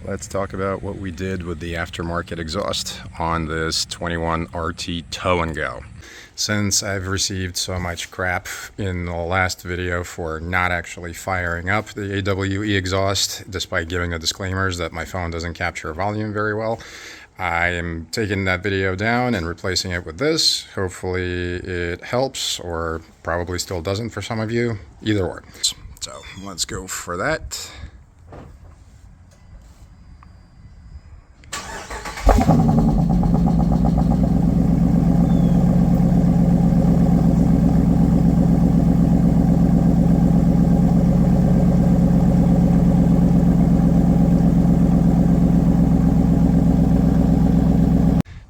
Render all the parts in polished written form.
Let's talk about what we did with the aftermarket exhaust on this 21 RT Tow and Go. Since I've received so much crap in the last video for not actually firing up the AWE exhaust, despite giving the disclaimers that my phone doesn't capture volume very well, I am taking that video down and replacing it with this. Hopefully it helps, or probably still doesn't for some of you, either or. So let's go for that.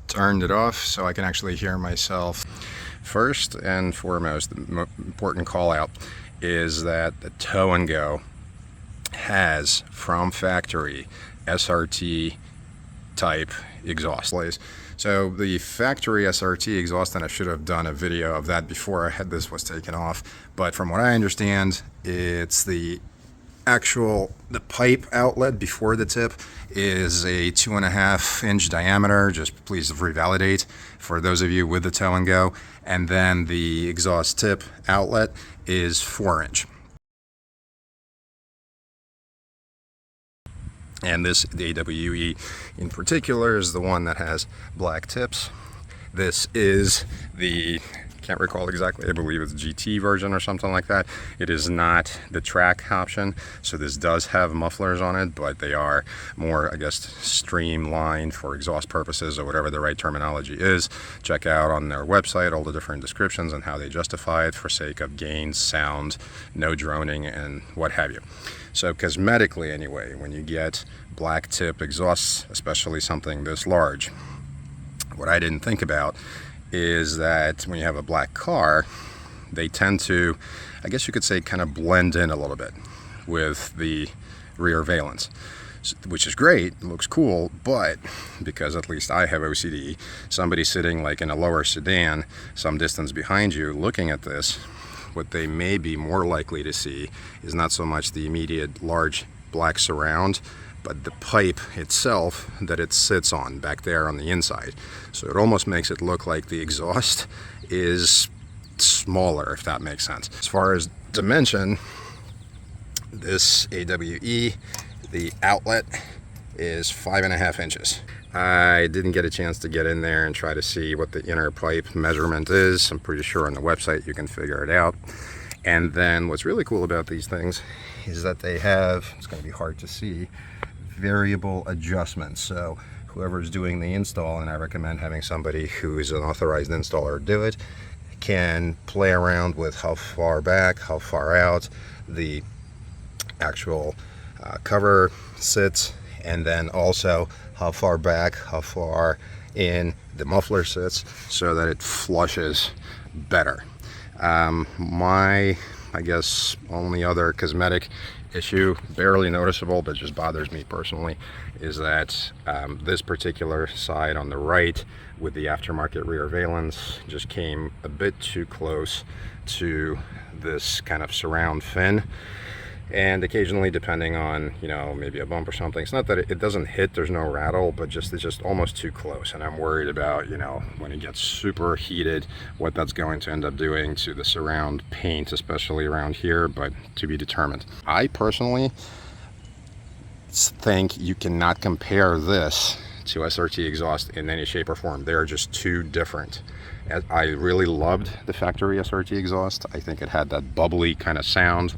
Turned it off so I can actually hear myself. First and foremost, the important call out is that the Tow and Go has from factory SRT type exhaust. So the factory SRT exhaust, and I should have done a video of that before this was taken off, but from what I understand, it's the pipe outlet before the tip is a 2.5-inch diameter. Just please revalidate for those of you with the Tow and Go. And then the exhaust tip outlet is 4-inch. And this, the AWE in particular, is the one that has black tips. This is the, can't recall exactly, I believe it's GT version or something like that. It is not the track option, so this does have mufflers on it, but they are more, I guess, streamlined for exhaust purposes, or whatever the right terminology is. Check out on their website all the different descriptions and how they justify it for sake of gains, sound, no droning, and what have you. So cosmetically anyway, when you get black tip exhausts, especially something this large, what I didn't think about is that when you have a black car, they tend to, I guess you could say, kind of blend in a little bit with the rear valence, which is great, looks cool, but because at least I have OCD, somebody sitting like in a lower sedan some distance behind you looking at this, what they may be more likely to see is not so much the immediate large black surround, but the pipe itself that it sits on back there on the inside. So it almost makes it look like the exhaust is smaller, if that makes sense. As far as dimension, this AWE, the outlet is 5.5 inches. I didn't get a chance to get in there and try to see what the inner pipe measurement is. I'm pretty sure on the website you can figure it out. And then what's really cool about these things is that they have, it's going to be hard to see, variable adjustments. So whoever's doing the install, and I recommend having somebody who's an authorized installer do it, can play around with how far back, how far out the actual cover sits, and then also how far back, how far in the muffler sits, so that it flushes better. My, I guess, only other cosmetic issue, barely noticeable, but just bothers me personally, is that this particular side on the right with the aftermarket rear valence just came a bit too close to this kind of surround fin. And occasionally, depending on, you know, maybe a bump or something, it's not that it doesn't hit, there's no rattle, but just it's just almost too close. And I'm worried about, you know, when it gets super heated, what that's going to end up doing to the surround paint, especially around here, but to be determined. I personally think you cannot compare this to SRT exhaust in any shape or form. They're just too different. I really loved the factory SRT exhaust. I think it had that bubbly kind of sound.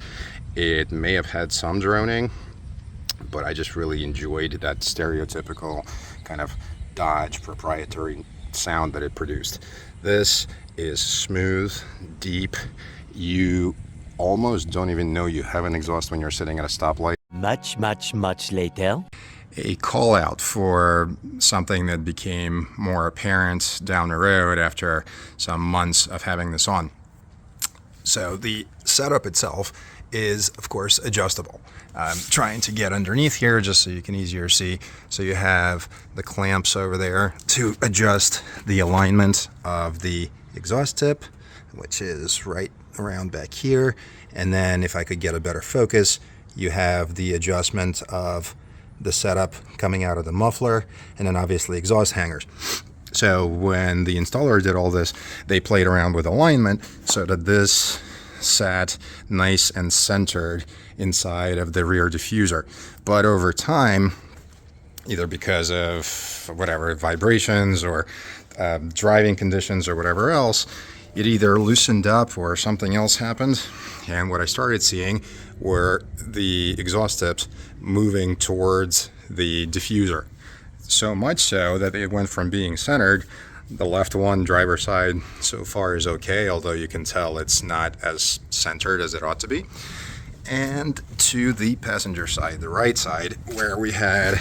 It may have had some droning, but I just really enjoyed that stereotypical kind of Dodge proprietary sound that it produced. This is smooth, deep. You almost don't even know you have an exhaust when you're sitting at a stoplight. Much later. A call out for something that became more apparent down the road after some months of having this on. So the setup itself is, of course, adjustable. I'm trying to get underneath here just so you can easier see. So you have the clamps over there to adjust the alignment of the exhaust tip, which is right around back here. And then if I could get a better focus, you have the adjustment of the setup coming out of the muffler, and then obviously exhaust hangers. So when the installer did all this, they played around with alignment so that this sat nice and centered inside of the rear diffuser. But over time, either because of whatever vibrations or driving conditions or whatever else, it either loosened up or something else happened. And what I started seeing were the exhaust tips moving towards the diffuser. So much so that it went from being centered, the left one, driver side, so far is okay, although you can tell it's not as centered as it ought to be, and to the passenger side, the right side, where we had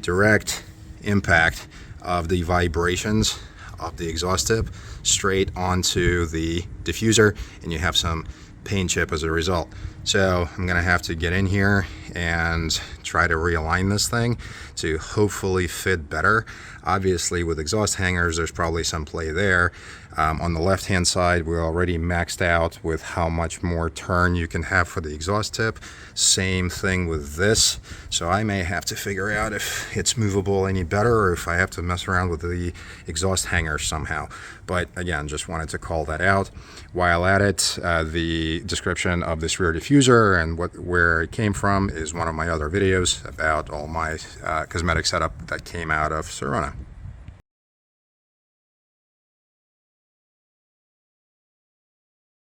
direct impact of the vibrations of the exhaust tip straight onto the diffuser, and you have some paint chip as a result. So I'm gonna have to get in here and try to realign this thing to hopefully fit better. Obviously with exhaust hangers, there's probably some play there. On the left hand side, we're already maxed out with how much more turn you can have for the exhaust tip. Same thing with this. So I may have to figure out if it's movable any better or if I have to mess around with the exhaust hanger somehow. But again, just wanted to call that out. While at it, the description of this rear diffuser and where it came from is one of my other videos about all my cosmetic setup that came out of Sorona.